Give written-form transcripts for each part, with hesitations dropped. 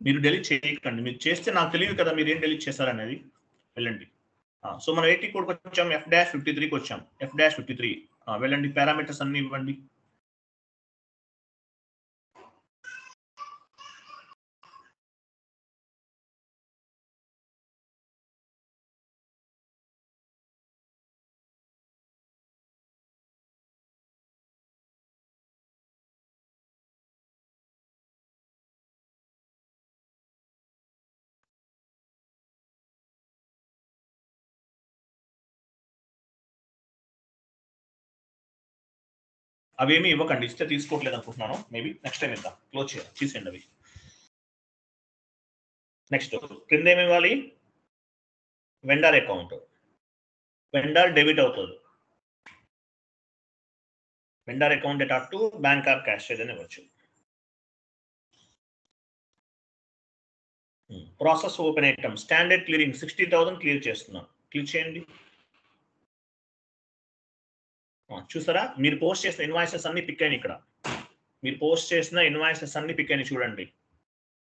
మీరు డెలీట్ చేయకండి. మీరు చేస్తే నాకు తెలియదు కదా మీరు ఏం డెలీట్ చేశారనేది. వెళ్ళండి. సో మనం 80 కోడ్కి వచ్చాం. F-53కి వచ్చాం. F-53 వెళ్ళండి. పారామీటర్స్ అన్ని ఇవ్వండి. అవేమీ ఇవ్వకండి. ఇస్తే తీసుకోవట్లేదు అనుకుంటున్నాను. మేబీ నెక్స్ట్ టైం ఇద్దాం. క్లోజ్ చేయాలి. తీసేయండి అవి. నెక్స్ట్ కింద ఏమి ఇవ్వాలి? Vendor account. వెండర్ డెబిట్ అవుతుంది. Vendor account data to bank or cash ఏదైనా ఇవ్వచ్చు. Process open item standard clearing 60,000 clear చేస్తున్నాం. క్లిక్ చేయండి. చూసారా మీరు పోస్ట్ చేసిన ఇన్వాయిసెస్ అన్ని పిక్ అయినాయి. ఇక్కడ మీరు పోస్ట్ చేసిన ఇన్వాయిసెస్ అన్ని పిక్ అయినాయి. చూడండి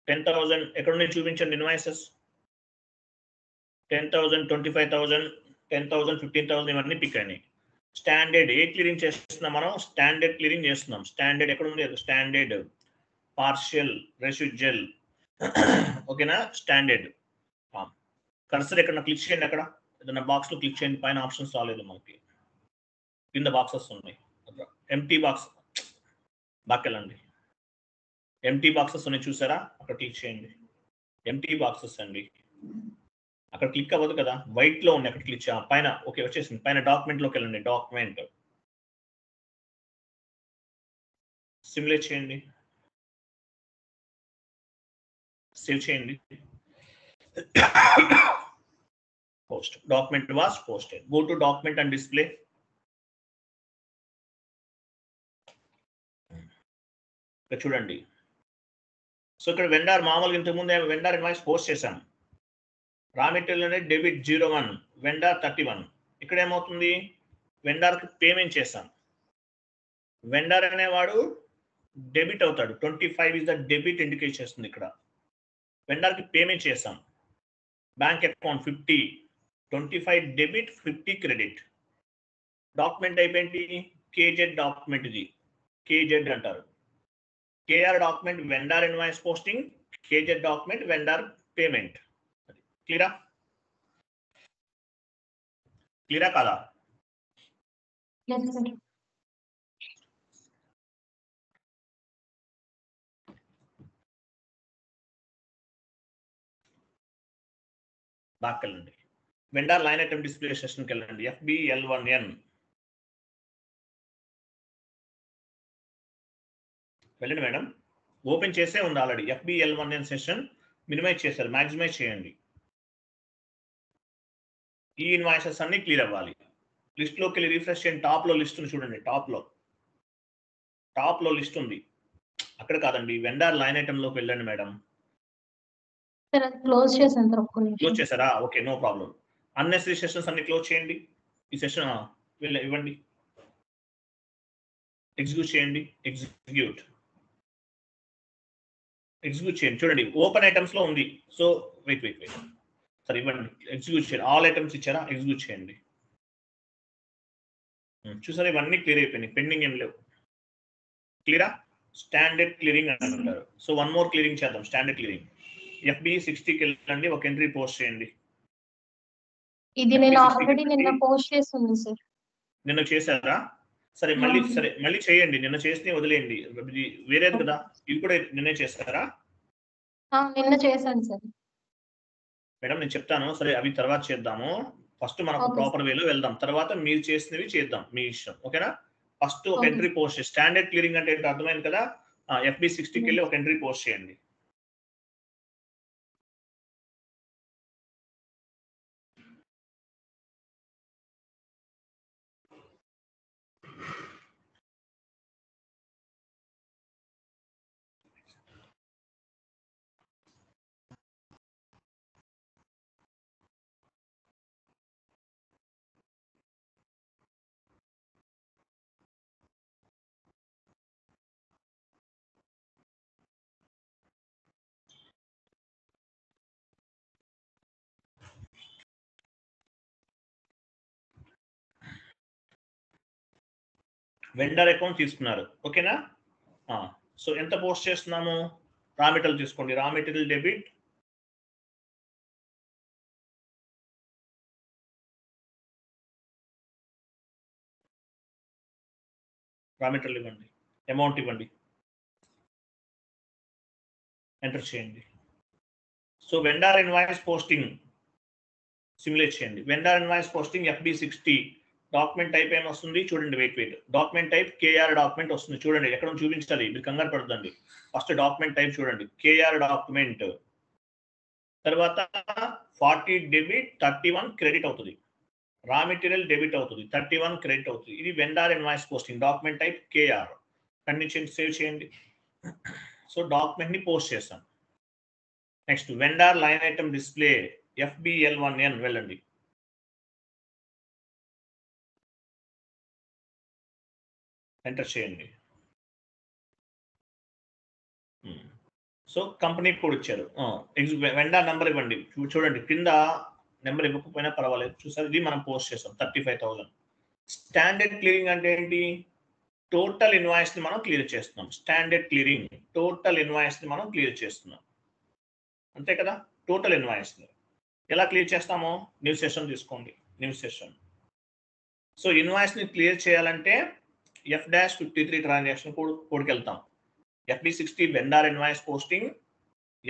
10,000 ఎక్కడ ఉన్నాయి చూపించండి. ఇన్వాయిసెస్ 10,000, 25,000, 10,000, 15,000 ఇవన్నీ పిక్ అయినాయి. స్టాండర్డ్ ఏ క్లియరింగ్ చేస్తున్నాం మనం? స్టాండర్డ్ క్లియరింగ్ చేస్తున్నాం. స్టాండర్డ్ ఎక్కడ ఉంది? స్టాండర్డ్ పార్షియల్ రెసిడ్యువల్ ఓకేనా? స్టాండర్డ్ కర్సర్ ఎక్కడ క్లిక్ చేయండి. అక్కడ ఏదైనా బాక్స్ లో క్లిక్ చేయండి. పైన ఆప్షన్స్ రాలేదు మనకి. కింద బాక్సెస్ ఉన్నాయి. ఎంటీ బాక్స్ బాకెళ్ళండి. ఎంటీ బాక్సెస్ ఉన్నాయి చూసారా? అక్కడ క్లిక్ చేయండి. ఎంటీ బాక్సెస్ అండి. అక్కడ క్లిక్ అవ్వదు కదా, వైట్ లో ఉంది. అక్కడ క్లిక్ పైన ఓకే వచ్చేసింది. పైన డాక్యుమెంట్ లోకి వెళ్ళండి. డాక్యుమెంట్ సిమ్యులేట్ చేయండి. సేవ్ చేయండి. Post document was posted. Go to document and display. చూడండి. సో ఇక్కడ వెండర్ మామూలుగా ఇంతకుముందు వెండర్ ఇన్వాయిస్ పోస్ట్ చేశాం. రా మెటీరియల్ అనేది డెబిట్ 01, వెండర్ 31. ఇక్కడ ఏమవుతుంది? వెండర్కి పేమెంట్ చేశాం. వెండర్ అనేవాడు డెబిట్ అవుతాడు. 25 ఇస్ ద డెబిట్ ఇండికేట్ చేస్తుంది. ఇక్కడ వెండర్కి పేమెంట్ చేశాం. Bank account 50, 25 debit, 50 credit. Document అయిపోయింది. KZ document. ఇది కేజెడ్ అంటారు. KR document vendor invoice posting, KZ document vendor payment. క్లియరా? క్లియరా కాదా? బ్యాక్ వెళ్ళండి. వెండర్ లైన్ ఐటమ్ డిస్ప్లే సెషన్కి వెళ్ళండి. FBL1N వెళ్ళండి మేడం. ఓపెన్ చేసే ఉంది ఆల్రెడీ. FBL1N సెషన్ మినిమైజ్ చేశారు. మ్యాక్సిమైజ్ చేయండి. ఈ ఇన్వాయిసెస్ అన్ని క్లియర్ అవ్వాలి. లిస్ట్ లోకి వెళ్ళి రిఫ్రెష్ చేయండి. టాప్ లో లిస్ట్ ఉంది చూడండి. టాప్ లో లిస్ట్ ఉంది. అక్కడ కాదండి, వెండర్ లైన్ ఐటమ్ లోకి వెళ్ళండి మేడం. క్లోజ్ చేశాను. క్లోజ్ చేశారా? Okay, no problem. Unnecessary sessions అన్ని క్లోజ్ చేయండి. ఈ సెషన్ ఇవ్వండి. ఎగ్జిక్యూట్ చేయండి. ఎగ్జిక్యూట్ చేయండి. చూడండి ఓపెన్ ఐటమ్స్ లో ఉంది. సో వెయిట్ సరే ఇవ్వండి. ఎగ్జిక్యూట్ చేయండి. ఆల్ ఐటమ్స్ ఇచ్చారా? ఎగ్జిక్యూట్ చేయండి. చూసారా ఇవన్నీ క్లియర్ అయిపోయినాయి. పెండింగ్ ఏం లేవు. క్లియరా? స్టాండర్డ్ క్లియరింగ్ అని అంటారు. సో వన్ మోర్ క్లియరింగ్ చేద్దాం. Standard clearing. FB60కి వెళ్ళండి. ఒక ఎంట్రీ పోస్ట్ చేయండి. ఇది నేను ఆల్రెడీ నిన్న పోస్ట్ చేస్తుంది సార్. నిన్న చేశారా? సరే మళ్ళీ చేయండి. నిన్న చేసి వదిలేయండి. వేరేది కదా, ఇది కూడా నిన్నే చేస్తారా? నిన్న చేశాను సార్. మేడం నేను చెప్తాను. సరే అవి తర్వాత చేద్దాము. ఫస్ట్ మనకు ప్రాపర్ వేలో వెళ్దాం. తర్వాత మీరు చేసినవి చేద్దాం. మీ ఇష్టం. ఓకేనా? ఫస్ట్ ఒక ఎంట్రీ పోస్ట్ చేయండి. స్టాండర్డ్ క్లియరింగ్ అంటే అర్థమైంది కదా? FB60కి వెళ్ళి ఒక ఎంట్రీ పోస్ట్ చేయండి. వెండర్ అకౌంట్ తీసుకున్నారు, ఓకేనా. సో ఎంత పోస్ట్ చేస్తున్నాము, రా మెటీరియల్ తీసుకోండి, raw material debit raw material ఇవ్వండి, అమౌంట్ ఇవ్వండి, ఎంటర్ చేయండి. So vendor invoice posting simulate చేయండి. Vendor invoice posting FB60 document type ఏం వస్తుంది చూడండి, wait document type KR document వస్తుంది చూడండి, ఎక్కడ చూపించాలి, మీరు కంగారు పడుతుంది. ఫస్ట్ డాక్యుమెంట్ టైప్ చూడండి, KR డాక్యుమెంట్, తర్వాత 40 డెబిట్ 31 క్రెడిట్ అవుతుంది, రా మెటీరియల్ డెబిట్ అవుతుంది, 31 క్రెడిట్ అవుతుంది. ఇది vendor invoice posting, document type KR. Condition save చేయండి. సో డాక్యుమెంట్ ని పోస్ట్ చేస్తాం. Next vendor line item display FBL1N వెళ్ళండి. ఎంటర్ చేయండి. సో కంపెనీ కోడ్ ఇచ్చారు, వెండర్ నెంబర్ ఇవ్వండి. చూడండి కింద నెంబర్ ఇవ్వకపోయినా పర్వాలేదు, చూసారు ఇది మనం పోస్ట్ చేస్తాం 35,000. స్టాండర్డ్ క్లియరింగ్ అంటే ఏంటి, టోటల్ ఇన్వాయిస్ ని మనం క్లియర్ చేస్తున్నాం. స్టాండర్డ్ క్లియరింగ్ టోటల్ ఇన్వాయిస్ ని మనం క్లియర్ చేస్తున్నాం, అంతే కదా. టోటల్ ఇన్వాయిస్ ని ఎలా క్లియర్ చేస్తామో న్యూ సెషన్ తీసుకోండి, న్యూ సెషన్. సో ఇన్వాయిస్ ని క్లియర్ చేయాలంటే F-53 ట్రాన్సాక్షన్ కోడ్కి వెళ్తాం. FB60 vendor invoice posting,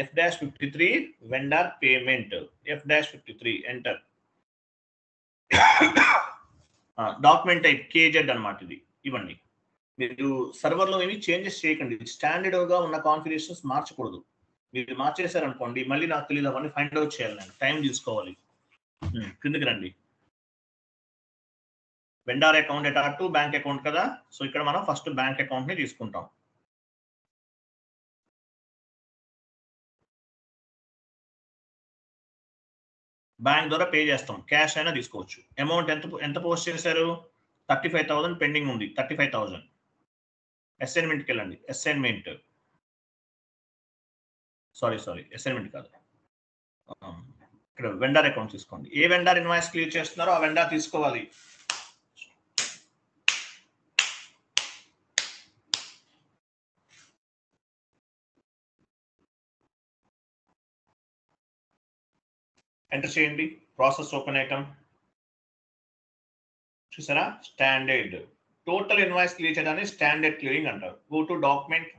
F-53 vendor payment, F-53 enter. Document type KZ అన్నమాట, ఇది ఇవ్వండి. మీరు సర్వర్లో ఏమి చేంజెస్ చేయకండి, స్టాండర్డ్ గా ఉన్న కాన్ఫిగరేషన్స్ మార్చకూడదు. మీరు మార్చేశారనుకోండి మళ్ళీ నాకు తెలియదు, అవన్నీ ఫైండ్ అవుట్ చేయాలి, నేను టైం తీసుకోవాలి. కిందకి రండి. వెండర్ అకౌంట్ @2 బ్యాంక్ అకౌంట్ కదా. సో ఇక్కడ మనం ఫస్ట్ బ్యాంక్ అకౌంట్ ని తీసుకుంటాం. బ్యాంక్ ద్వారా పే చేస్తాం, క్యాష్ అయినా తీసుకోవచ్చు. అమౌంట్ ఎంత పోస్ట్ చేశారు, 35,000 పెండింగ్ ఉంది, 35,000. అసైన్మెంట్కి వెళ్ళండి, అసైన్మెంట్, సారీ అసైన్మెంట్ కాదు, ఇక్కడ వెండర్ అకౌంట్ తీసుకోండి. ఏ వెండర్ ఇన్వాయిస్ క్లియర్ చేస్తున్నారో ఆ వెండర్ తీసుకోవాలి. ఎంటర్ చేయండి. ప్రాసెస్ ఓపెన్ ఐటమ్ చూసారా, స్టాండర్డ్ టోటల్ ఇన్వాయిస్ క్లియర్ చేయడానికి స్టాండర్డ్ క్లియరింగ్ అంటారు. గో టు డాక్యుమెంట్,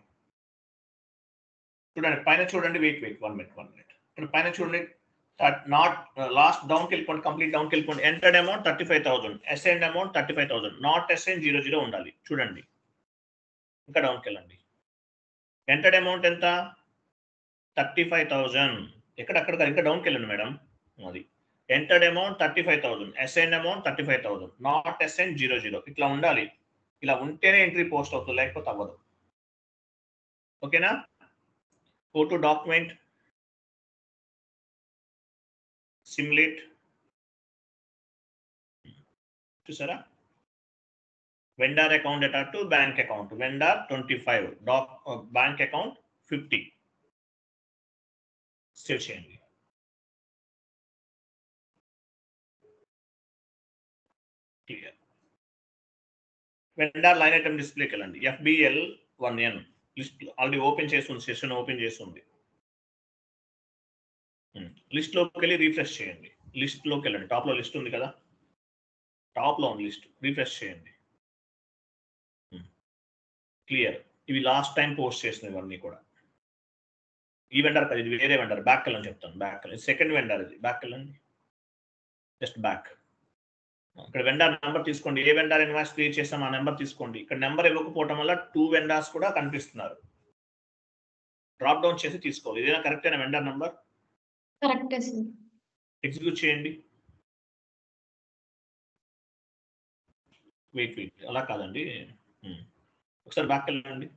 చూడండి పైన చూడండి, వెయిట్ 1 మినిట్. ఇక్కడ పైన చూడండి, నాట్ లాస్ట్ డౌన్కి వెళ్ళిపోండి, కంప్లీట్ డౌన్కి వెళ్ళిపోండి. Entered amount 35,000, assigned amount 35,000, not assign 00 ఉండాలి. చూడండి ఇంకా డౌన్కి వెళ్ళండి. ఎంటర్డ్ అమౌంట్ ఎంత, 35,000. ఎక్కడక్కడ ఇంకా డౌన్కి వెళ్ళండి మేడం, అది entered amount 35,000, assign amount 35,000, not assign 00. ఇట్లా ఉండాలి, ఇలా ఉంటేనే ఎంట్రీ పోస్ట్ అవుతుంది, లేకపోతే అవ్వదు. ఓకేనా. గో టు డాక్యుమెంట్, సిమ్యులేట్, చూసారా vendor account @2 bank account, vendor 25, bank account 50. Save చేయండి. క్లియర్. వెండర్ లైన్ ఐటమ్ డిస్ప్లేకి వెళ్ళండి, FBL1N లిస్ట్ ఆల్రెడీ ఓపెన్ చేస్తుంది, సెషన్ ఓపెన్ చేస్తుంది. లిస్ట్ లోకి వెళ్ళి రీఫ్రెష్ చేయండి, లిస్ట్ లోకి వెళ్ళండి, టాప్ లో లిస్ట్ ఉంది కదా, టాప్ లో ఉంది లిస్ట్, రీఫ్రెష్ చేయండి. క్లియర్. ఇవి లాస్ట్ టైం పోస్ట్ చేసినవి ఇవన్నీ కూడా. ఈ వెండర్ కాదు, ఇది వేరే వెండర్, బ్యాక్ వెళ్ళని చెప్తాను, బ్యాక్ వెళ్ళండి. సెకండ్ వెండర్ ఇది, బ్యాక్ వెళ్ళండి, జస్ట్ బ్యాక్. ఇక్కడ వెండర్ నెంబర్ తీసుకోండి, ఏ వెండర్ ఇన్వాయిస్ క్రియేట్ చేస్తాం ఆ నెంబర్ తీసుకోండి. ఇక్కడ నెంబర్ ఇవ్వకపోవడం వల్ల 2 వెండర్స్ కూడా కనిపిస్తున్నారు, డ్రాప్ డౌన్ చేసి తీసుకోవాలి. ఇదేనా కరెక్ట్ అయిన vendor number? Correct sir. Execute చేయండి. వెయిట్ అలా కాదండి, ఒకసారి బ్యాక్ వెళ్ళండి.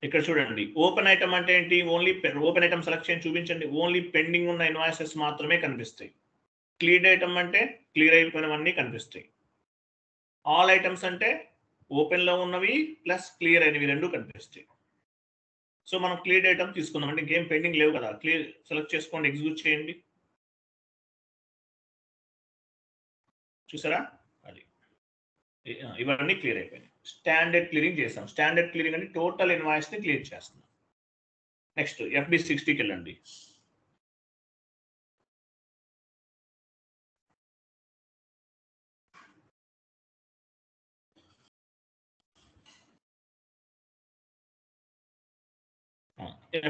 ఇక్కడ చూడండి, ఓపెన్ ఐటమ్ అంటే ఏంటి, ఓన్లీ ఓపెన్ ఐటమ్ సెలెక్ట్ చేయండి, చూపించండి. ఓన్లీ పెండింగ్ ఉన్న ఇన్వాయిసెస్ మాత్రమే కనిపిస్తాయి. క్లియర్ ఐటమ్ అంటే క్లియర్ అయిపోయినవన్నీ కనిపిస్తాయి. ఆల్ ఐటమ్స్ అంటే ఓపెన్ లో ఉన్నవి ప్లస్ క్లియర్ అయినవి రెండు కనిపిస్తాయి. సో మనం క్లియర్ ఐటమ్ తీసుకుందాం, అంటే ఇంకేం పెండింగ్ లేవు కదా. క్లియర్ సెలెక్ట్ చేసుకోండి, ఎగ్జిక్యూట్ చేయండి. చూసారా, అది ఇవన్నీ క్లియర్ అయిపోయినాయి. స్టాండర్డ్ క్లియరింగ్ చేసాం. స్టాండర్డ్ క్లియరింగ్ అంటే టోటల్ ఇన్వాయిస్ ని క్లియర్ చేస్తున్నాం. నెక్స్ట్ FB60కి వెళ్ళండి.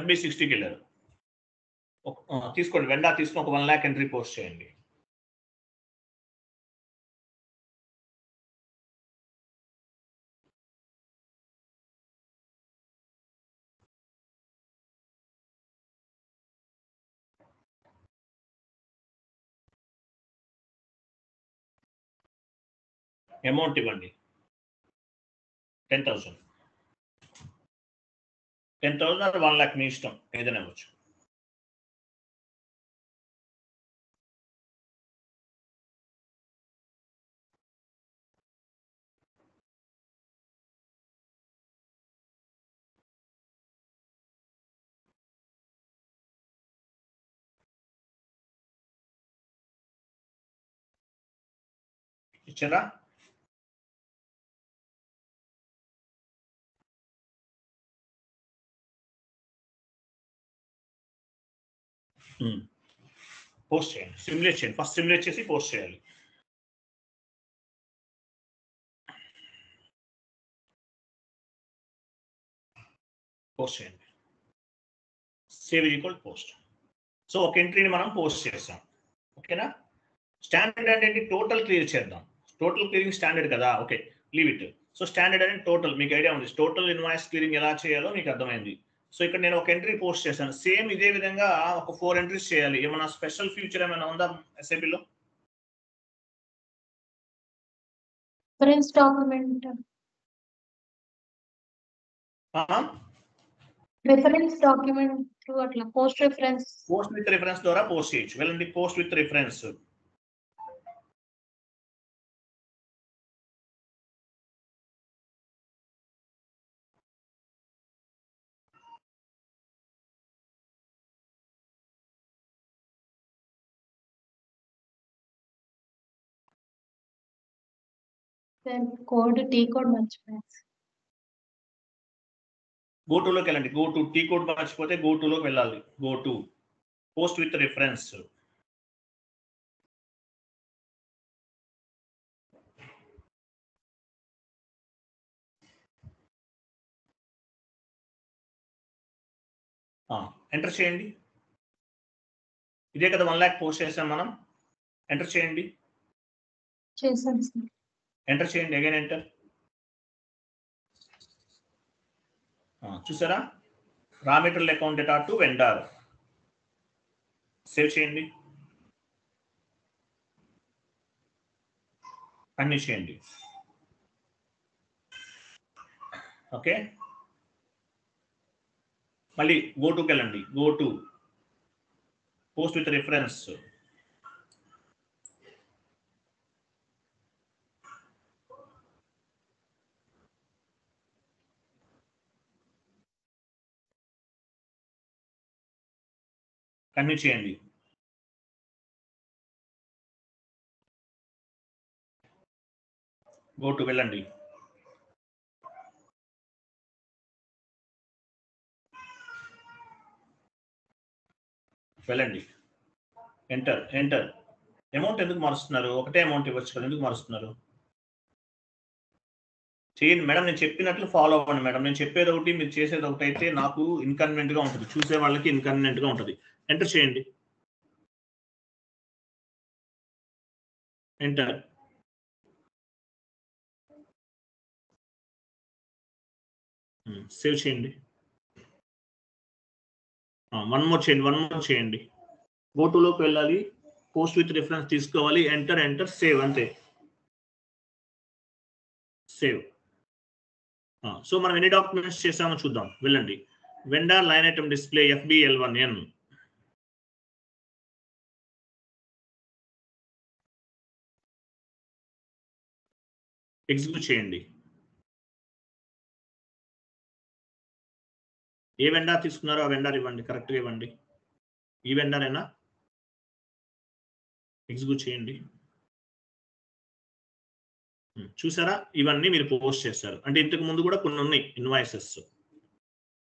FB60కి వెళ్ళారు. తీసుకోండి, వెండా తీసుకుని ఒక 1 lakh ఎంట్రీ పోస్ట్ చేయండి. అమౌంట్ ఇవ్వండి 10,000 or 1 lakh మీ ఇష్టం, ఏదైనా ఇవ్వచ్చు. ఇచ్చారా? పోస్ట్ చేయండి, సిమ్యులేట్ చేయండి. ఫస్ట్ సిమ్యులేట్ చేసి పోస్ట్ చేయాలి. పోస్ట్ చేయండి. Save equal post. సో ఒక ఎంట్రీని మనం పోస్ట్ చేస్తాం. ఓకేనా? స్టాండర్డ్ అంటే టోటల్ క్లియర్ చేద్దాం. టోటల్ క్లియరింగ్ స్టాండర్డ్ కదా. Okay, leave it. So standard అంటే టోటల్, మీకు ఐడియా ఉంది. టోటల్ ఇన్వాయిస్ క్లియరింగ్ ఎలా చేయాలో మీకు అర్థమైంది. సో ఇక్కడ నేను ఒక ఎంట్రీ పోస్ట్ చేశాను. సేమ్ ఇదే విధంగా ఒక 4 ఎంట్రీస్ చేయాలి. ఏమైనా స్పెషల్ ఫీచర్ ఏమైనా ఉందా SAPలో? రిఫరెన్స్ డాక్యుమెంట్ త్రూ అట్లా పోస్ట్ విత్ రిఫరెన్స్ ద్వారా పోస్ట్ చేయొచ్చు. వెళ్ళండి, post with reference. T code మర్చిపోయాను. గో టు లోకి వెళ్ళండి. గో టు టీ కోడ్ మర్చిపోతే గో టు లోకి వెళ్ళాలి. Go to post with reference. Enter చేయండి. ఇదే కదా 1 lakh పోస్ట్ చేసాం మనం. ఎంటర్ చేయండి. చేశాను సార్. ఎంటర్ చేయండి, అగైన్ ఎంటర్. చూసారా? Raw material account data to vendor. Save చేయండి, అన్ని చేయండి. ఓకే, మళ్ళీ గో టుకి వెళ్ళండి. Go to post with reference. Continue చేయండి. గో టు వెళ్ళండి. వెళ్ళండి, ఎంటర్. ఎంటర్. అమౌంట్ ఎందుకు మారుస్తున్నారు? ఒకటే అమౌంట్ ఇవ్వచ్చు కదా, ఎందుకు మారుస్తున్నారు? చేయండి మేడం, నేను చెప్పినట్లు ఫాలో అవ్వండి మేడం. నేను చెప్పేది ఒకటి, మీరు చేసేది ఒకటి అయితే నాకు ఇన్కన్వీనియంట్ గా ఉంటుంది, చూసే వాళ్ళకి ఇన్కన్వీనియంట్ గా ఉంటుంది. ఎంటర్ చేయండి. ఎంటర్. సేవ్ చేయండి. 1 more చేయండి. 1 more చేయండి. గో టు లోకి వెళ్ళాలి, పోస్ట్ విత్ రిఫరెన్స్ తీసుకోవాలి. ఎంటర్. ఎంటర్. సేవ్. అంతే. సేవ్. సో మనం ఎన్ని డాక్యుమెంట్స్ చేసామో చూద్దాం. వెళ్ళండి. Vendor line item display FBL1N. Execute చేయండి. ఏ వెండర్ తీసుకున్నారో ఆ వెండర్ ఇవ్వండి, కరెక్ట్గా ఇవ్వండి. ఈ వెండర్ అయినా ఎగ్జిక్యూట్ చేయండి. చూసారా, ఇవన్నీ మీరు పోస్ట్ చేశారు. అంటే ఇంతకు ముందు కూడా కొన్ని ఉన్నాయి ఇన్వాయిసెస్,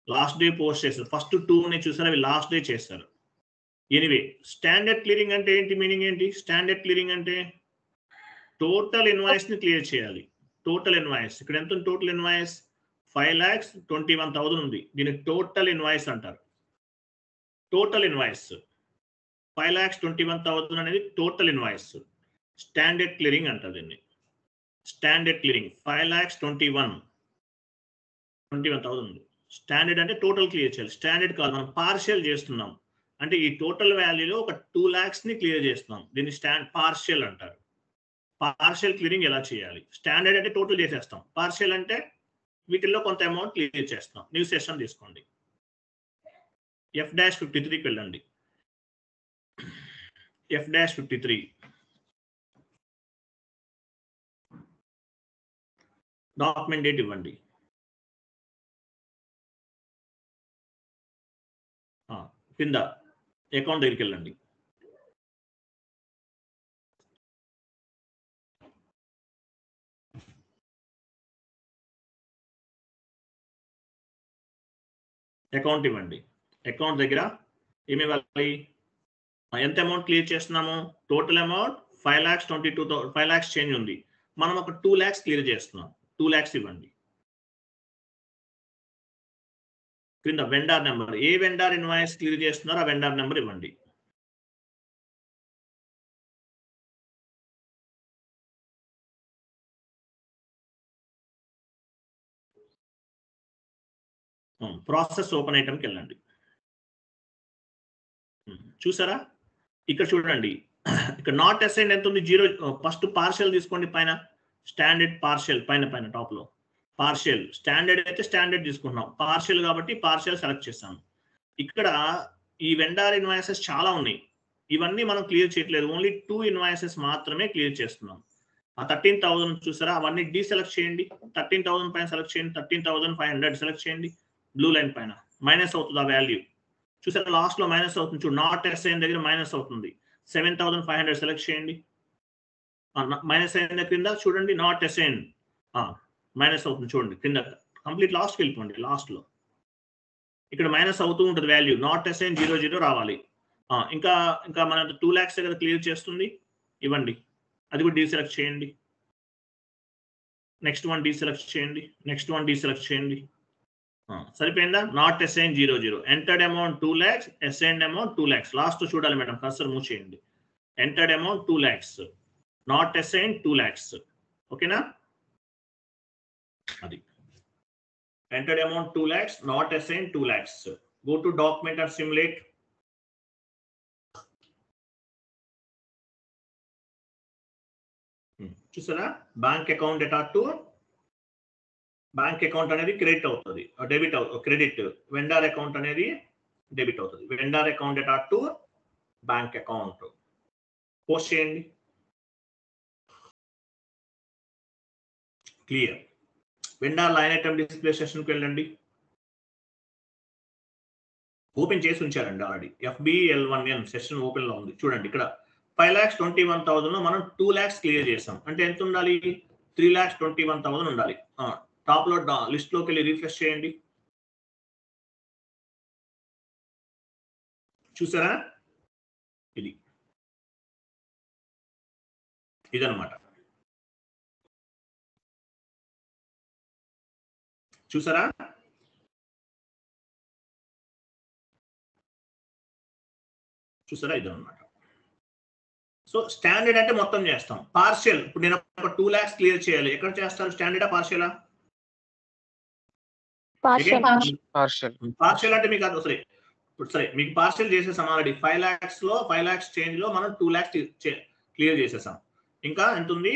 లాస్ట్ డే పోస్ట్ చేశారు. ఫస్ట్ 2 ఉన్నాయి చూసారా, అవి లాస్ట్ డే చేశారు. ఎనీవే, స్టాండర్డ్ క్లియరింగ్ అంటే ఏంటి, మీనింగ్ ఏంటి? స్టాండర్డ్ క్లియరింగ్ అంటే టోటల్ ఇన్వాయిస్ ని క్లియర్ చేయాలి. టోటల్ ఇన్వాయిస్ ఇక్కడ ఎంత ఉంది? టోటల్ ఇన్వాయిస్ 5,21,000 ఉంది. దీన్ని టోటల్ ఇన్వాయిస్ అంటారు. టోటల్ ఇన్వాయిస్ 5,21,000 అనేది టోటల్ ఇన్వాయిస్. స్టాండర్డ్ క్లియరింగ్ అంటారు దీన్ని. స్టాండర్డ్ క్లియరింగ్ 5,21,000 ఉంది. స్టాండర్డ్ అంటే టోటల్ క్లియర్ చేయాలి. స్టాండర్డ్ కాదు, మనం పార్షియల్ చేస్తున్నాం. అంటే ఈ టోటల్ వాల్యూలో ఒక 2 lakhs ని క్లియర్ చేస్తున్నాం. దీన్ని పార్షియల్ అంటారు. పార్షియల్ క్లియరింగ్ ఎలా చేయాలి? స్టాండర్డ్ అంటే టోటల్ చేసేస్తాం. పార్షియల్ అంటే వీటిల్లో కొంత అమౌంట్ క్లియర్ చేస్తాం. న్యూ సెషన్ తీసుకోండి. F-53కి వెళ్ళండి. F-53 డాక్యుమెంట్ డేట్ ఇవ్వండి. కింద అకౌంట్ దగ్గరికి వెళ్ళండి. అకౌంట్ ఇవ్వండి. అకౌంట్ దగ్గర ఏమి ఇవ్వాలి? ఎంత అమౌంట్ క్లియర్ చేస్తున్నాము? టోటల్ అమౌంట్ 5,22,000, 5 lakhs చేంజ్ ఉంది. మనం ఒక 2 lakhs క్లియర్ చేస్తున్నాం. 2 lakhs ఇవ్వండి. క్రింద వెండార్ నెంబర్, ఏ వెండార్ ఇన్వాయిస్ క్లియర్ చేస్తున్నారో ఆ వెండార్ నెంబర్ ఇవ్వండి. ప్రాసెస్ ఓపెన్ ఐటమ్కి వెళ్ళండి. చూసారా, ఇక్కడ చూడండి, ఇక్కడ నాట్ అసైన్ ఎంత ఉంది? 0. ఫస్ట్ పార్షియల్ తీసుకోండి. పైన స్టాండర్డ్ పార్షియల్, పైన టాప్ లో పార్షియల్. స్టాండర్డ్ అయితే స్టాండర్డ్ తీసుకుంటున్నాం, పార్షియల్ కాబట్టి పార్షియల్ సెలెక్ట్ చేస్తాం. ఇక్కడ ఈ వెండార్ ఇన్వాయిసెస్ చాలా ఉన్నాయి. ఇవన్నీ మనం క్లియర్ చేయట్లేదు. ఓన్లీ 2 ఇన్వాయిసెస్ మాత్రమే క్లియర్ చేస్తున్నాం. ఆ 13,000 చూసారా, అవన్నీ డీసెలెక్ట్ చేయండి. 13,000 పైన సెలెక్ట్ చేయండి. 13,500 సెలెక్ట్ చేయండి. బ్లూ లైన్ పైన మైనస్ అవుతుంది ఆ వాల్యూ. చూసారా, లాస్ట్ లో మైనస్ అవుతుంది. చూడు, నాట్ ఎస్ఐన్ దగ్గర మైనస్ అవుతుంది. 7,500 సెలెక్ట్ చేయండి. మైనస్ అయిన క్రింద చూడండి, నాట్ ఎస్ఐన్ మైనస్ అవుతుంది. చూడండి కింద కంప్లీట్ లాస్ట్కి వెళ్ళిపోండి. లాస్ట్ లో ఇక్కడ మైనస్ అవుతూ ఉంటుంది వాల్యూ. నాట్ అసైన్ 00 రావాలి. ఇంకా మన 2 lakhs దగ్గర క్లియర్ చేస్తుంది. ఇవ్వండి, అది కూడా డీసెలెక్ట్ చేయండి. నెక్స్ట్ వన్ డీసెలెక్ట్ చేయండి. నెక్స్ట్ వన్ డీసెలెక్ట్ చేయండి. సరిపోయిందా? Not assign 00. Entered amount 2 lakhs, assigned amount 2 lakhs. Last చూడాలి మేడం, కర్సర్ మూవ్ చేయండి. Entered amount 2 lakhs, not assign 2 lakhs. ఓకేనా? అది entered amount 2 lakhs, not assigned 2 lakhs. Go to document and simulate. చూసారా, bank account data to bank account అనేది credit అవుతుంది, debit credit. Vendor account అనేది debit అవుతుంది. Vendor account data to bank account post చేయండి. Clear. Vendor line item display సెషన్కి వెళ్ళండి. Open చేసి ఉంచారండి already. FBL1N session open లో ఉంది. చూడండి, ఇక్కడ 5,21,000 మనం 2 lakhs క్లియర్ చేసాం. అంటే ఎంత ఉండాలి? 3,21,000 ఉండాలి. టాప్ లో లిస్ట్ లోకి వెళ్ళి రిఫ్రెష్ చేయండి. చూసారా, ఇదన్నమాట. చూసారా, ఇదన్నమాట. సో స్టాండర్డ్ అంటే మొత్తం చేస్తాం. పార్షియల్, ఇప్పుడు నేను ఒక 2 lakhs క్లియర్ చేయాలి. ఎక్కడ చేస్తారు? స్టాండర్డా పార్షియలా? పార్షియల్ అంటే మీకు సరే, ఇప్పుడు సరే మీకు పార్షియల్ చేసేసాం ఆల్రెడీ. 5 lakhs లో 5 lakhs చేంజ్ లో మనం 2 lakhs క్లియర్ చేసేసాం. ఇంకా ఎంత ఉంది?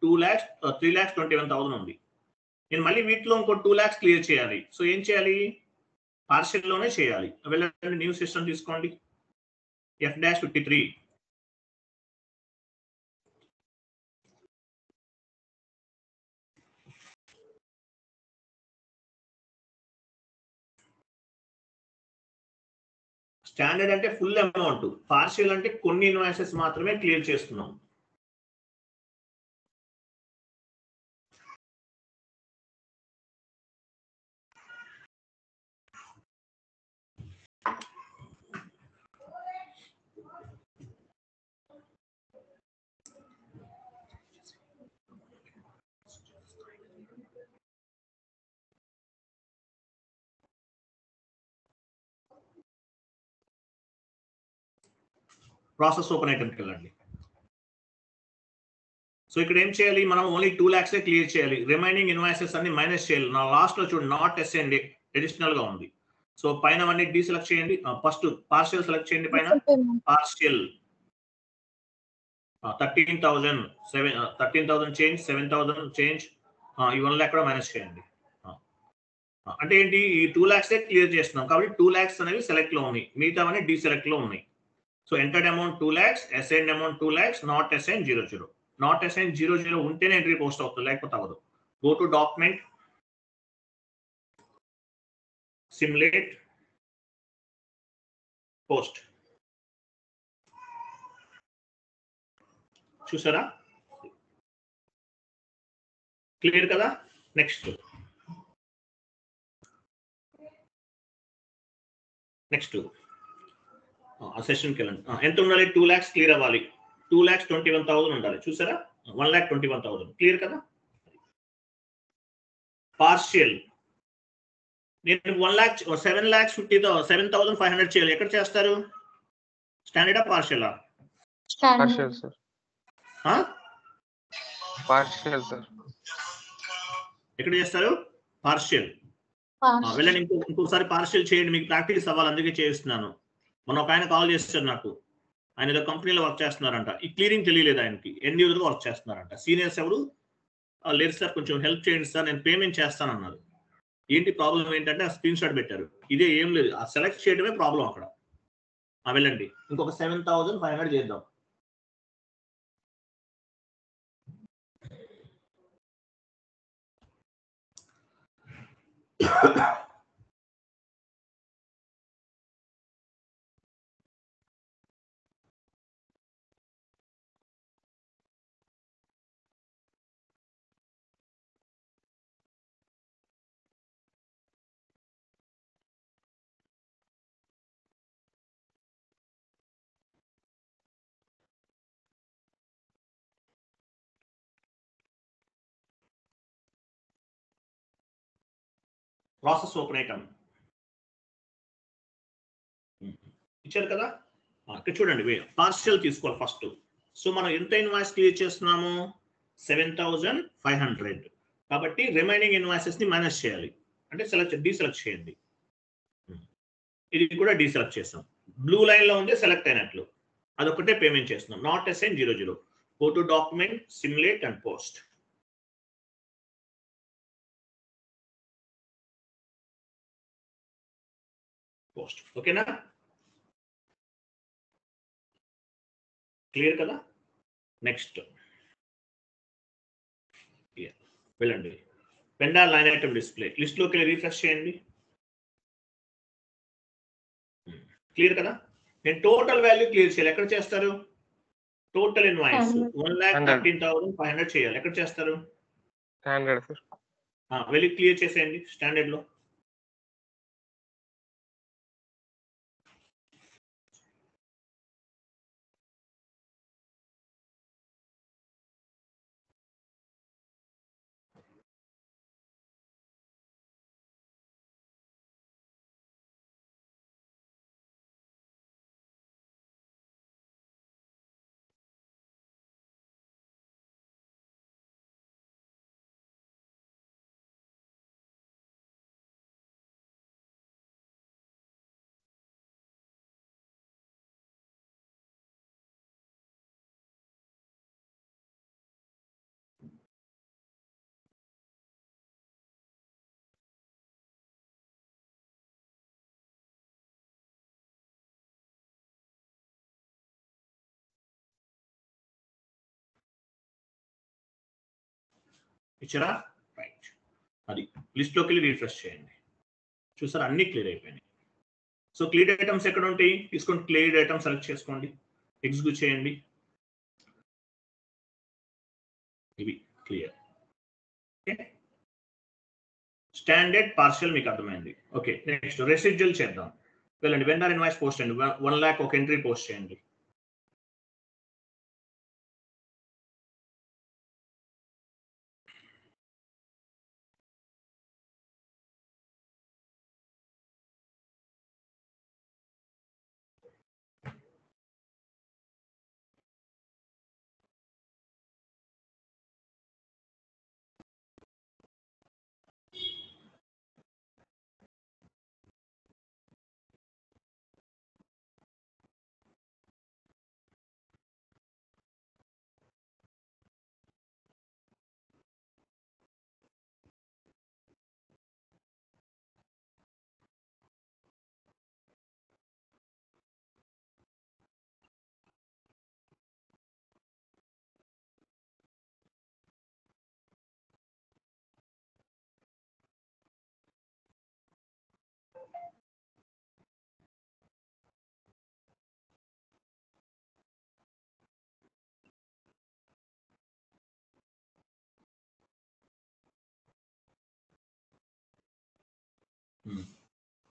3,21,000 ఉంది. నేను మళ్ళీ వీటిలో ఇంకో 2 lakhs క్లియర్ చేయాలి. సో ఏం చేయాలి? పార్షియల్ లోనే చేయాలి. వెళ్ళండి, న్యూ సిస్టమ్ తీసుకోండి. F-53 స్టాండర్డ్ అంటే ఫుల్ అమౌంట్, పార్షియల్ అంటే కొన్ని ఇన్వాయిసెస్ మాత్రమే క్లియర్ చేస్తున్నాం. ప్రాసెస్ ఓపెన్ ఐటమ్కి వెళ్ళండి. సో ఇక్కడ ఏం చేయాలి, మనం ఓన్లీ 2 lakhs క్లియర్ చేయాలి. రిమైనింగ్ ఇన్వాయిసెస్ అన్ని మైనస్ చేయాలి. నా లాస్ట్ లో చూడండి నాట్ ఎస్ఎండి అడిషనల్ గా ఉంది. సో పైన అన్ని డీసెలెక్ట్ చేయండి. ఫస్ట్ పార్షియల్ సెలెక్ట్ చేయండి. పైన పార్షియల్ 13,000 చేంజ్, 7,000 చేంజ్, ఈ 1 lakh కూడా మైనస్ చేయండి. అంటే ఏంటి, ఈ 2 lakhs క్లియర్ చేస్తున్నాం కాబట్టి 2 lakhs అనేవి సెలెక్ట్ లో ఉన్నాయి, మిగతావన్నీ డీసెలెక్ట్ లో ఉన్నాయి. So entered amount 2 lakhs, assigned amount 2 lakhs, not assign 00. Not assign 00 ఉంటేనే ఎంట్రీ పోస్ట్ అవుతుంది, లేకపోతే అవ్వదు. Go to document, simulate, post. చూసారా, క్లియర్ కదా. నెక్స్ట్ సెషన్కి వెళ్ళండి. ఎంత ఉండాలి, 2 lakhs క్లియర్ అవ్వాలి. 2,21,000 ఉండాలి. చూసారా, 1,21,000 క్లియర్ కదా. పార్షియల్ నేను 7,50,7,500 చేయాలి. ఎక్కడ చేస్తారు, స్టాండర్డా పార్షియలా? Partial sir. Partial sir. ఎక్కడ చేస్తారు, పార్షియల్. వెళ్ళండి, ఇంకోసారి పార్షియల్ చేయండి, మీకు ప్రాక్టీస్ అవ్వాలి, అందుకే చేస్తున్నాను. మొన్న ఒక ఆయన కాల్ చేస్తారు నాకు, ఆయన ఏదో కంపెనీలో వర్క్ చేస్తున్నారంట. ఈ క్లియరింగ్ తెలియలేదు ఆయనకి, ఎండ్ యూజర్ వర్క్ చేస్తున్నారంట. సీనియర్స్ ఎవరు లేదు సార్, కొంచెం హెల్ప్ చేయండి సార్, నేను పేమెంట్ చేస్తానన్నారు. ఏంటి ప్రాబ్లం ఏంటంటే ఆ స్క్రీన్ షాట్ పెట్టారు. ఇదే ఏం లేదు, ఆ సెలెక్ట్ చేయడమే ప్రాబ్లం అక్కడ. వెళ్ళండి, ఇంకొక 7,500 చేద్దాం. ప్రాసెస్ ఓపెన్ ఐటమ్ ఇచ్చారు కదా. ఇక్కడ చూడండి, పార్షియల్ తీసుకోవాలి ఫస్ట్. సో మనం ఎంత ఇన్వాయిస్ క్లియర్ చేస్తున్నాము, 7,500. కాబట్టి రిమైనింగ్ ఇన్వాయిసెస్ ని మైనస్ చేయాలి, అంటే డీసెలెక్ట్ చేయండి. ఇది కూడా డీసెలెక్ట్ చేస్తాం. బ్లూ లైన్ లో ఉంది సెలెక్ట్ అయినట్లు, అదొకటే పేమెంట్ చేస్తున్నాం. Not assign 00. Go to document, simulate and post. ఓకేనా, క్లియర్ కదా. నెక్స్ట్ వెళ్ళండి, vendor line item display list లోకి వెళ్ళి రీఫ్రెష్ చేయండి. క్లియర్ కదా. నేను టోటల్ వాల్యూ క్లియర్ చేయాలి, ఎక్కడ చేస్తారు, టోటల్ ఇన్వాయిస్ 1,13,500 చేయాలి, ఎక్కడ చేస్తారు, స్టాండర్డ్ సార్. వెళ్ళి క్లియర్ చేసేయండి స్టాండర్డ్ లో. ఇచ్చారా, రైట్. అది లిస్ట్ లోకి వెళ్ళి రీఫ్రెష్ చేయండి. చూసారా, అన్ని క్లియర్ అయిపోయినాయి. సో క్లియర్ ఐటమ్స్ ఎక్కడ ఉంటాయి, తీసుకోండి, క్లియర్ ఐటమ్స్ సెలెక్ట్ చేసుకోండి, ఎగ్జిక్యూట్ చేయండి. ఇవి క్లియర్. ఓకే, స్టాండర్డ్ పార్షియల్ మీకు అర్థమైంది. ఓకే, నెక్స్ట్ రెసిడ్యువల్ చేద్దాం. వెళ్ళండి, వెండర్ ఇన్వాయిస్ పోస్ట్ చేయండి. 1 lakh ఒక ఎంట్రీ పోస్ట్ చేయండి.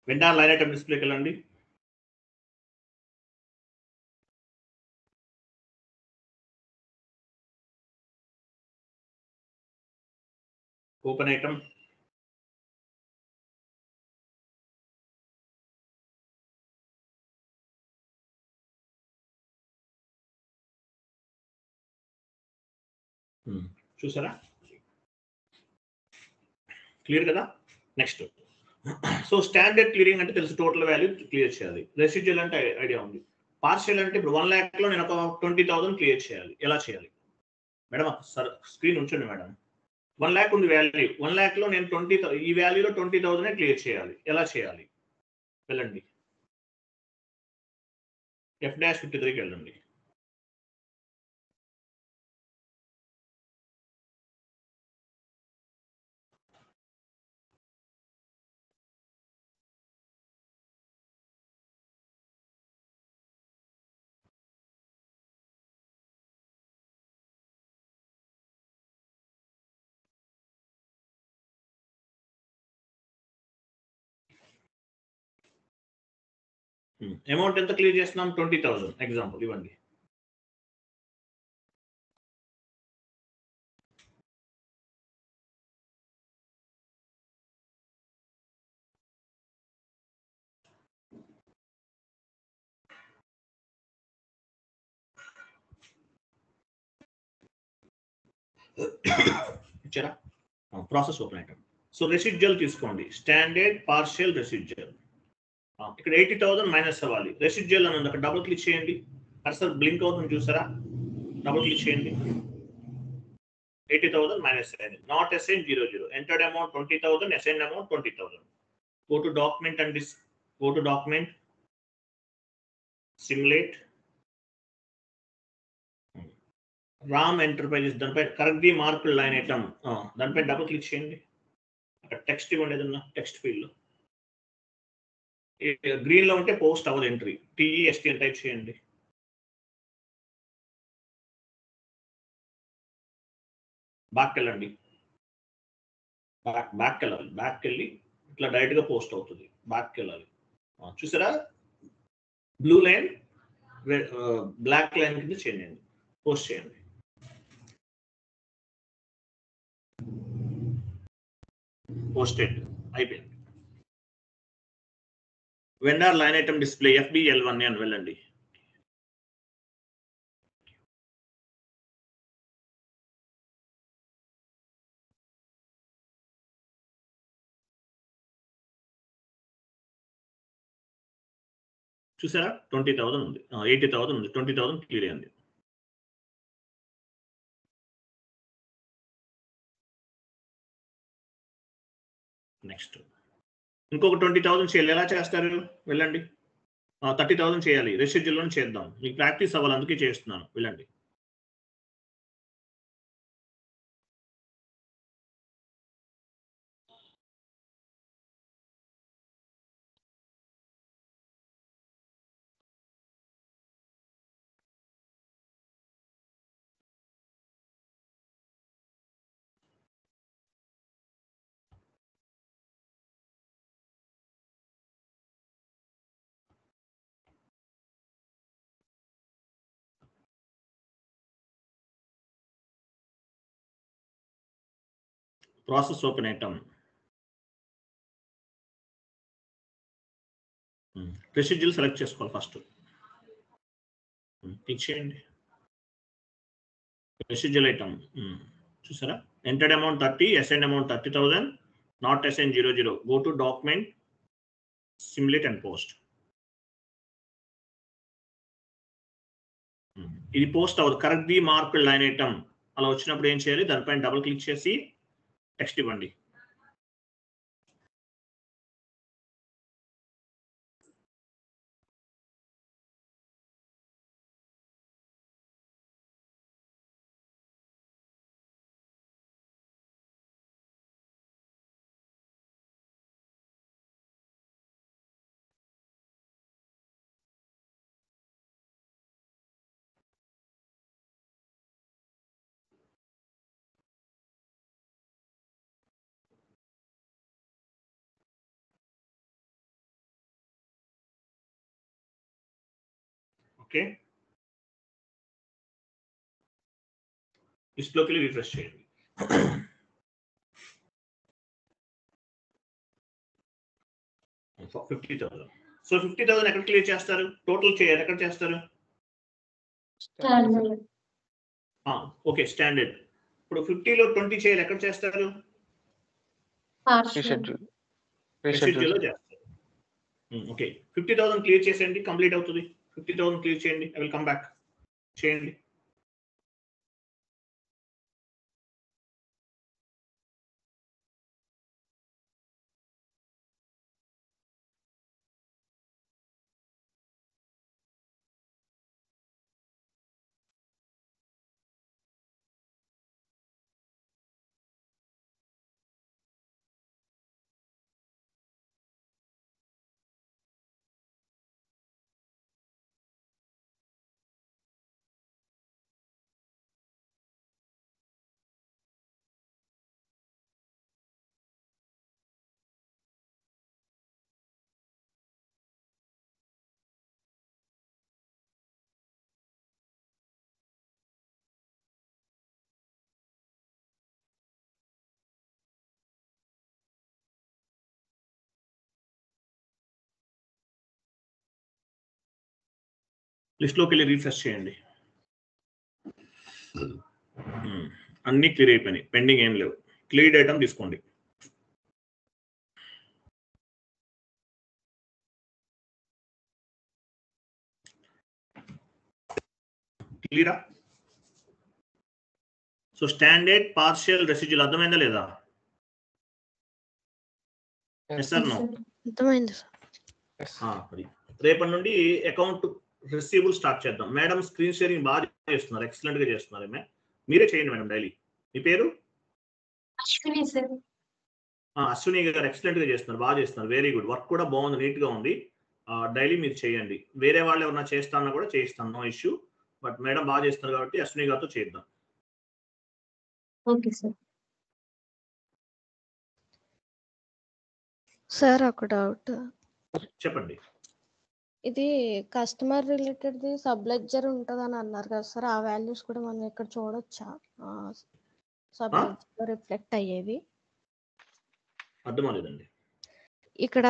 వెండార్ లైన్ ఐటమ్ డిస్ప్లేకి వెళ్ళండి. Open item. చూసారా? క్లియర్ కదా? నెక్స్ట్, సో స్టాండర్డ్ క్లియరింగ్ అంటే తెలుసు, టోటల్ వాల్యూ క్లియర్ చేయాలి. రెసిడ్యువల్ అంటే ఐడియా ఉంది. పార్షియల్ అంటే ఇప్పుడు 1 lakh లో నేను ఒక 20,000 క్లియర్ చేయాలి. ఎలా చేయాలి మేడం? సార్ స్క్రీన్ ఉంచండి మేడం. 1 lakh ఉంది వాల్యూ. 1 lakh లో నేను ఈ వాల్యూలో 20,000 క్లియర్ చేయాలి. ఎలా చేయాలి? వెళ్ళండి, F-53కి వెళ్ళండి. అమౌంట్ ఎంత క్లియర్ చేస్తున్నాం? 20,000 ఎగ్జాంపుల్ ఇవ్వండి. ఇచ్చారా? Process open item. So residual తీసుకోండి, స్టాండర్డ్, పార్షియల్, రెసిడ్యువల్. ఇక్కడ 80,000 మైనస్ అవ్వాలి. రెసిడ్యువల్ అని ఉంది, అక్కడ డబుల్ క్లిక్ చేయండి. కర్సర్ బ్లింక్ అవుతుంది చూసారా? డబుల్ క్లిక్ చేయండి. 80,000 మైనస్ అయింది. Not assign 00. Entered amount 20,000, assign amount 20,000. Go to document and go to document, simulate, Ram enterprises, దానిపై కరెక్ట్లీ మార్క్డ్ లైన్ ఐటమ్, దానిపై డబుల్ క్లిక్ చేయండి. అక్కడ టెక్స్ట్ ఇవ్వండి, ఏదన్నా టెక్స్ట్ ఫీల్డ్ లో. గ్రీన్ లో ఉంటే పోస్ట్ అవ్వదు ఎంట్రీ, TEST అని టైప్ చేయండి. బ్యాక్ వెళ్ళండి, బ్యాక్ వెళ్ళాలి. బ్యాక్ వెళ్ళి ఇట్లా డైరెక్ట్ గా పోస్ట్ అవుతుంది. బ్యాక్ వెళ్ళాలి. చూసారా? బ్లూ లైన్ బ్లాక్ లైన్ కింద చేయండి, పోస్ట్ చేయండి. పోస్టెడ్ అయిపోయింది. Vendor line item display FBL1 అని వెళ్ళండి. చూసారా? 20,000 ఉంది, 80,000 ఉంది, 20,000 క్లియర్ అయింది. నెక్స్ట్ ఇంకొక 20,000 చేయాలి. ఎలా చేస్తారు? వెళ్ళండి. 30,000 చేయాలి. రెసిడ్యువల్ లో చేద్దాం, మీకు ప్రాక్టీస్ అవ్వాలి, అందుకే చేస్తున్నాను. వెళ్ళండి. Process open item. Residual select చేసుకోవాలి ఫస్ట్. క్లిక్ చేయండి. రెసిడ్యువల్ ఐటమ్ చూసారా? Entered amount 30, assign amount 30,000, not assign 00. Go to document, simulate and post. ఇది పోస్ట్ అవ్వదు. కరెక్ట్లీ మార్క్డ్ లైన్ ఐటమ్ అలా వచ్చినప్పుడు ఏం చేయాలి? దానిపైన డబుల్ క్లిక్ చేసి టెక్స్ట్ ఇవ్వండి. ఓకే, లిస్ట్లోకి వెళ్ళి రిఫ్రెష్ చేయండి. సో 50,000. సో 50,000 ఎక్కడ క్లియర్ చేస్తారు? టోటల్ చేయాలి, ఎక్కడ చేస్తారు? స్టాండర్డ్. Okay, standard. ఇప్పుడు 50లో 20 చేయాలి, ఎక్కడ చేస్తారు? పార్షియల్. రీషెడ్యూల్ రెసిడ్యూలో చేస్తారు. ఓకే, 50,000 క్లియర్ చేసేయండి, కంప్లీట్ అవుతుంది. 50,000 క్లియర్ చేయండి. I will come back. చేయండి. లిస్ట్లోకి వెళ్ళి రీఫ్రెష్ చేయండి. అన్ని క్లియర్ అయిపోయినాయి, పెండింగ్ ఏం లేవు. క్లియర్డ్ ఐటమ్ తీసుకోండి. క్లియరా? సో స్టాండర్డ్, పార్షియల్, రెసిడ్యూల్ అర్థమైందా లేదా? సార్ నో అర్థమైంది సార్. అది రేపటి నుండి అకౌంట్ రిసీవబుల్ స్టార్ట్ చేద్దాం. మేడం స్క్రీన్ షేరింగ్ బాగా చేస్తున్నారు, ఎక్సలెంట్ గా చేస్తున్నారు. మీరే చేయండి మేడం డైలీ. మీ పేరు? అశ్విని సార్. అశ్విని గారు ఎక్సలెంట్ గా చేస్తున్నారు, బాగా చేస్తున్నారు. Very good. వర్క్ కూడా బాగుంది, నీట్ గా ఉంది. డైలీ మీరు చేయండి. వేరే వాళ్ళు ఎవరన్నా చేస్తానా కూడా చేయిస్తాను, నో ఇష్యూ. బట్ మేడం బాగా చేస్తున్నారు కాబట్టి అశ్విని గారితో చేద్దాం. Okay sir. సార్ ఒక డౌట్. చెప్పండి. ఇది కస్టమర్ రిలేటెడ్ సబ్ లెడ్జర్ ఉంటుందని అన్నారు కదా సార్, ఆ వాల్యూస్ కూడా మనం ఇక్కడ చూడొచ్చా? సబ్ లెడ్జర్ రిఫ్లెక్ట్ అయ్యేవి. అర్థం అవ్వలేదండి. ఇక్కడ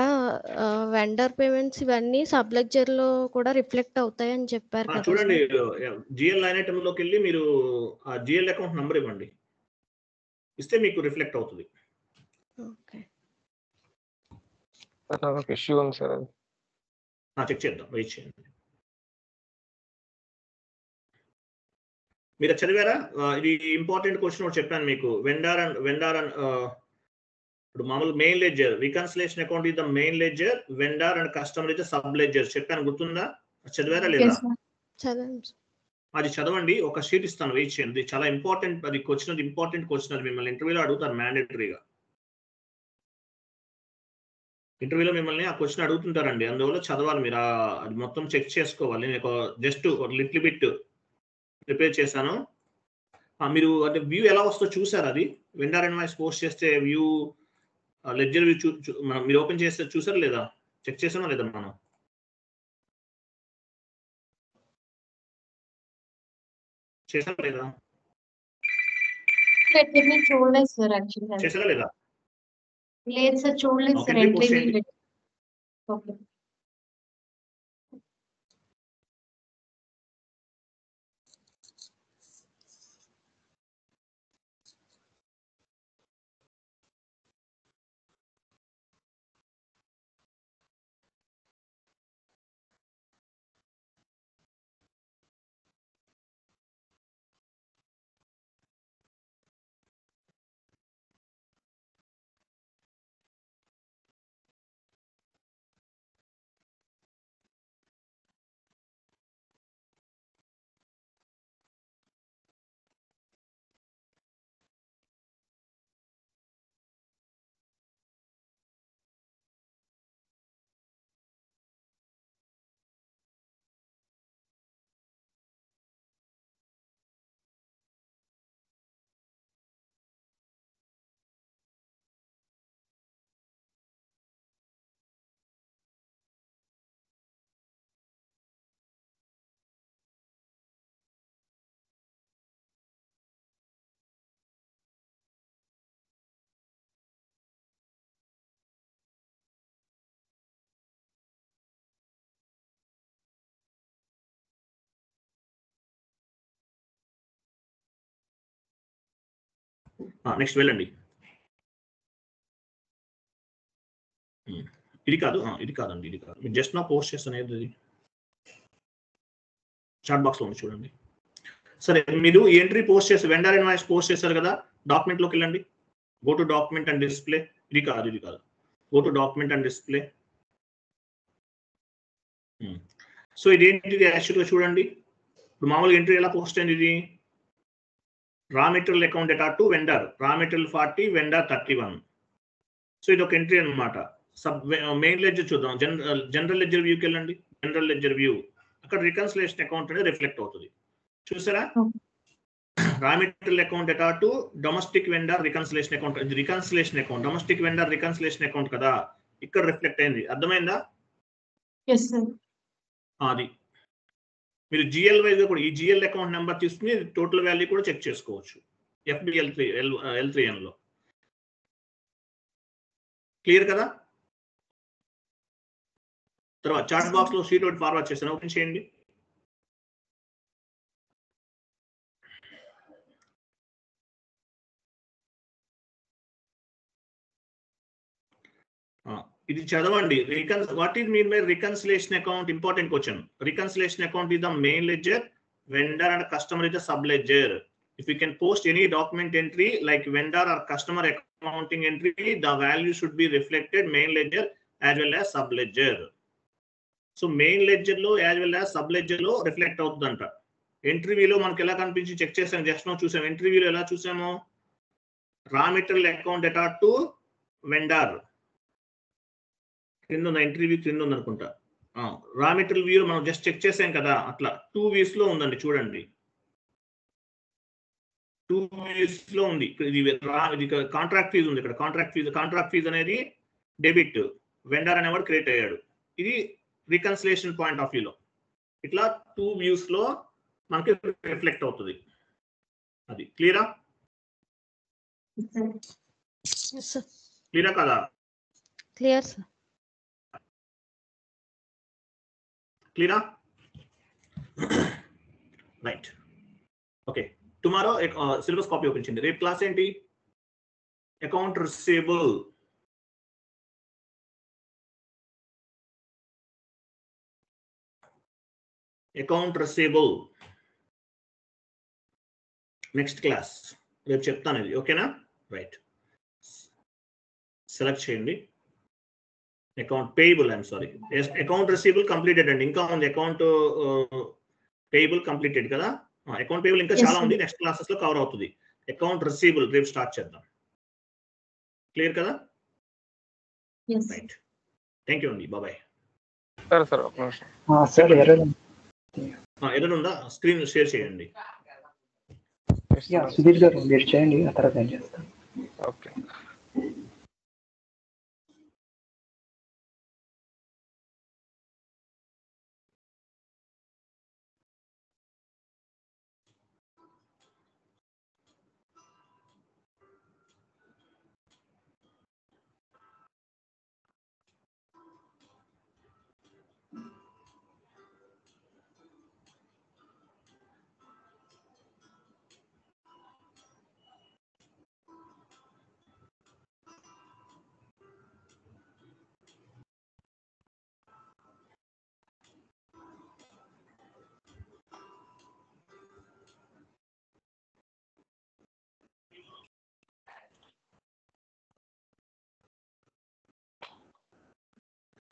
వెండర్ పేమెంట్స్ ఇవన్నీ సబ్ లెడ్జర్ లో కూడా రిఫ్లెక్ట్ అవుతాయి అని చెప్పారు కదా చూడండి, సార్. జిఎల్ లైన్ ఐటమ్ లోకి వెళ్ళి మీరు ఆ జిఎల్ అకౌంట్ నంబర్ ఇవ్వండి, ఇస్తే మీకు రిఫ్లెక్ట్ అవుతుంది. ఓకే సార్ నాకు ఒక ఇష్యూ ఉంది సార్, అది చెక్ చేద్దాం, వెయిట్ చేయండి. మీరు చదివారా? ఇది ఇంపార్టెంట్ క్వశ్చన్ ఒకటి చెప్పాను మీకు. వెండార్ అండ్ ఇప్పుడు మామూలు main ledger, reconciliation account is the main ledger, vendor and customer is the sub ledger చెప్పాను, గుర్తుందా? చదివారా లేదా? చదవండి. అది చదవండి. ఒక షీట్ ఇస్తాను, వెయిట్ చేయండి. చాలా ఇంపార్టెంట్, అది క్వశ్చన్, ఇంపార్టెంట్ క్వశ్చన్. అది మిమ్మల్ని ఇంటర్వ్యూలో అడుగుతారు మ్యాండేటరీగా. ఇంటర్వ్యూలో మిమ్మల్ని ఆ క్వశ్చన్ అడుగుతుంటారండి, అందువల్ల చదవాలి మీరు. అది మొత్తం చెక్ చేసుకోవాలి. నేను జస్ట్ ఒక లిటిల్ బిట్ ప్రిపేర్ చేశాను. మీరు అంటే వ్యూ ఎలా వస్తుందో చూసారు? అది వెండర్ ఇన్వాయిస్ పోస్ట్ చేస్తే వ్యూ, లెడ్జర్ వ్యూ మనం మీరు ఓపెన్ చేస్తే చూసారా లేదా? చెక్ చేసామా లేదా? మనం చేసారా లేదా? చూడలేదు సార్, యాక్చువల్గా చేసారా లేదా? లేదు సార్, చూడలేదు సార్. ఓకే, పోస్ట్ చేయండి. ఓకే. నెక్స్ట్ వెళ్ళండి. ఇది కాదండి, ఇది కాదు. మీరు జస్ట్ నా పోస్ట్ చేస్తాను ఏది చాట్ బాక్స్లో ఉంది చూడండి. సరే, మీరు ఎంట్రీ పోస్ట్ చేసి వెండర్ ఇన్వాయిస్ పోస్ట్ చేశారు కదా, డాక్యుమెంట్లోకి వెళ్ళండి. Go to document and display. ఇది కాదు. Go to document and display. So ఇదేంటిది యాక్చువల్గా చూడండి. ఇప్పుడు మామూలుగా ఎంట్రీ ఎలా పోస్ట్ అయింది? ఇది raw material account data to vendor, raw material 40, vendor 31. So ఇది ఒక ఎంట్రీ అనమాట. మెయిన్ లెడ్జర్ చూద్దాం. జనరల్ లెడ్జర్ వ్యూకి వెళ్ళండి. జనరల్ లెడ్జర్ వ్యూ, అక్కడ రికన్సిలేషన్ అకౌంట్ అనేది రిఫ్లెక్ట్ అవుతుంది. చూసారా? Raw material account data to domestic vendor reconciliation account. ఇది reconciliation account, domestic vendor reconciliation account కదా, ఇక్కడ రిఫ్లెక్ట్ అయింది. అర్థమైందా? అది మీరు జిఎల్ వైజ్ కూడా ఈ జిఎల్ అకౌంట్ నెంబర్ తీసుకుని టోటల్ వాల్యూ కూడా చెక్ చేసుకోవచ్చు FBL3 L3N లో. క్లియర్ కదా? తర్వాత చాట్ బాక్స్ లో షీట్ ఒకటి ఫార్వర్డ్ చేస్తాను, ఓపెన్ చేయండి. ఇది చదవండి. What is mean by reconciliation account? Important question. Reconciliation account is the main ledger, vendor and customer is the sub ledger. If you can post any document entry like vendor or customer accounting entry, the value should be reflected main ledger as well as sub ledger. So main ledger లో as well as sub ledger లో reflect అవుతుందంట. Entry వ్యూలో మనకి ఎలా కనిపించి check చేసాం, just no చూసాం. Entry వ్యూలో ఎలా చూసాము? రా material account data to vendor క్రింద ఉంది, ఎంట్రీ వ్యూ క్రింద ఉంది అనుకుంటా. రా మెటీరియల్ వ్యూ మనం జస్ట్ చెక్ చేసాం కదా, అట్లా 2 views లో ఉందండి. చూడండి, 2 views లో ఉంది. ఇది కాంట్రాక్ట్ ఫీజు ఉంది. ఇక్కడ కాంట్రాక్ట్ ఫీజు అనేది డెబిట్, వెండర్ అనేవాడు క్రియేట్ అయ్యాడు. ఇది రికన్సిలేషన్ పాయింట్ ఆఫ్ వ్యూలో ఇట్లా 2 views లో మనకి రిఫ్లెక్ట్ అవుతుంది. అది క్లియరా? క్లియరా కదా? Clear sir. క్లియరా? Right, okay. Tomorrow syllabus copy open చేయండి. రేపు క్లాస్ ఏంటి? Account receivable. నెక్స్ట్ క్లాస్ రేపు చెప్తాను ఇది, ఓకేనా? రైట్, సెలెక్ట్ చేయండి. Account payable, I'm sorry, account receivable completed అండి. ఇంకా ఉంది అకౌంట్ పేయబుల్ కంప్లీటెడ్ కదా. అకౌంట్ పేయబుల్ ఇంకా చాలా ఉంది, నెక్స్ట్ క్లాసెస్ లో కవర్ అవుతుంది. అకౌంట్ రిసీవబుల్ రేపు స్టార్ట్ చేద్దాం. క్లియర్ కదా? రైట్, థ్యాంక్ యూ అండి, బాయ్. సార్ ఏదైనా ఉందా? స్క్రీన్ షేర్ చేయండి. సుధీర్ గారు మీరు చేయండి, ఆ తర్వాత నేను చేస్తాను. ఓకే.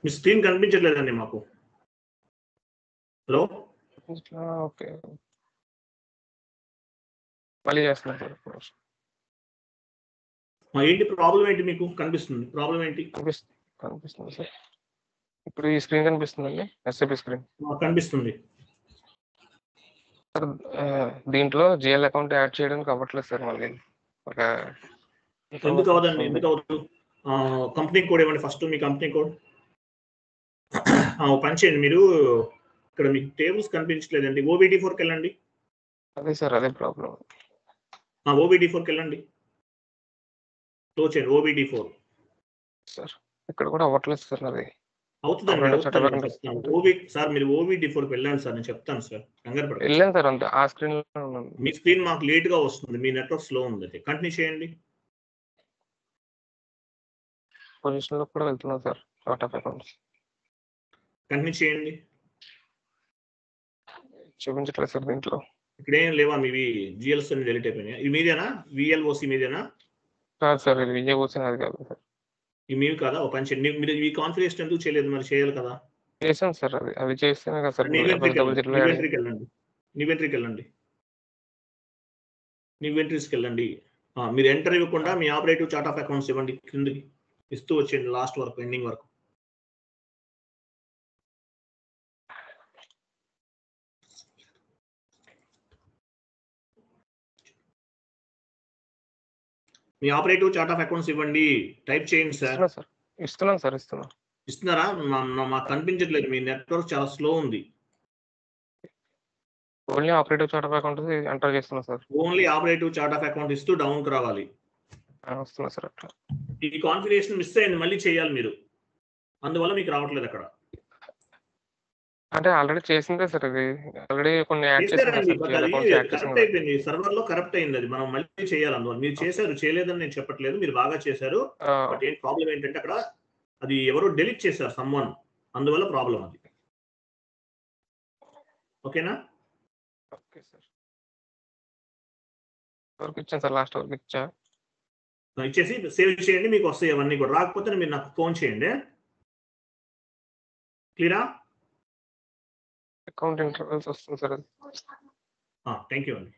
మీ స్క్రీన్ కనిపించట్లేదండి మాకు. హలో, ఓకే, మళ్ళీ చేస్తున్నాను సార్. ఏంటి ప్రాబ్లం? ఏంటి మీకు కనిపిస్తుంది? ప్రాబ్లం ఏంటి? కనిపిస్తుంది సార్. ఇప్పుడు ఈ స్క్రీన్ కనిపిస్తుందండి, SAP స్క్రీన్ కనిపిస్తుంది. సార్ దీంట్లో జిఎల్ అకౌంట్ యాడ్ చేయడానికి అవ్వట్లేదు సార్. మళ్ళీ ఒక ఎందుకు అవ్వదండి? ఎందుకు అవ్వదు? కంపెనీ కోడ్ ఇవ్వండి ఫస్ట్. మీ కంపెనీ కోడ్ పని చేయండి. మీరు ఇక్కడ మీకు టేబుల్స్ కనిపించలేదండి. OBD4కి వెళ్ళండి. అదే సార్, అదే ప్రాబ్లం. OBD4కి వెళ్ళండి, క్లోజ్ చేయండి. OBD4 సార్ ఇక్కడ కూడా అవ్వట్లేదు సార్. అది అవుతుందండి. సార్ మీరు OBD4కి వెళ్ళండి సార్, నేను చెప్తాను సార్. కంగారు పడకండి. వెళ్ళాను సార్, అంతే. ఆ స్క్రీన్ లో మీ స్క్రీన్ మాకు లేట్ గా వస్తుంది, మీ నెట్వర్క్ స్లో ఉంది. కంటిన్యూ చేయండి. పొజిషన్ లో కూడా వెళ్తున్నాం sir chart of accounts. Continue చేయండి. చూపించట్లేదు సార్ దీంట్లో. ఇక్కడ ఏం లేవా మీవి జిఎల్స్ అని డెలిట్ అయిపోయినాయి? ఇది మీదేనా? విఎల్ఓసి మీదేనా? కాదు సార్, ఇది విజయ్ వచ్చిన అది కాదు సార్. ఇవి మీవి కాదా? ఒక పని చేయండి, మీరు ఈ కాన్ఫిగరేషన్ ఎందుకు చేయలేదు? మరి చేయాలి కదా. చేశాను సార్, అది చేస్తేనే కదా సార్ నీవెంట్రీకి డబుల్ జీరో వెళ్ళండి. నీవెంట్రీస్కి వెళ్ళండి. మీరు ఎంటర్ ఇవ్వకుండా మీ ఆపరేటివ్ చార్ట్ ఆఫ్ అకౌంట్స్ ఇవ్వండి, కిందకి ఇస్తూ వచ్చేయండి లాస్ట్ వరకు, ఎండింగ్ వరకు. మీ ఆపరేటివ్ చార్ట్ ఆఫ్ అకౌంట్స్ ఇవ్వండి, టైప్ చేయండి సార్. ఇస్తున్నాను సార్. ఇస్తున్నారా? మాకు కనిపించట్లేదు, మీ నెట్వర్క్ చాలా స్లో ఉంది. Only operative chart of account enter చేస్తున్నా sir. Only operative chart of account ఇస్తూ డౌన్కి రావాలి. వస్తున్నా సార్ అట్లా. ఈ కాన్ఫిగరేషన్ మిస్ అయింది, మళ్ళీ చేయాలి మీరు, అందువల్ల మీకు రావట్లేదు అక్కడ. అంటే ఆల్రెడీ చేసిందే సార్, ఇది ఆల్రెడీ కొన్ని యాడ్ కరెక్ట్ అయిపోయింది, సర్వర్ లో కరెక్ట్ అయింది, అది మనం మళ్ళీ చేయాలి. అందువల్ల మీరు చేశారు, చేయలేదని నేను చెప్పట్లేదు, మీరు బాగా చేశారు. బట్ ఏం ప్రాబ్లం ఏంటంటే అక్కడ అది ఎవరో డెలీట్ చేశారు సమ్వన్, అందువల్ల ప్రాబ్లం అది. ఓకేనా? Okay sir. వరకు ఇచ్చాను సార్, లాస్ట్ వరకు ఇచ్చేసి సేవ్ చేయండి, మీకు వస్తాయి అవన్నీ కూడా. రాకపోతే మీరు నాకు ఫోన్ చేయండి. క్లియరా? అకౌంట్ ఇంటర్వెల్స్ వస్తుంది సార్ అది. థ్యాంక్ యూ అండి.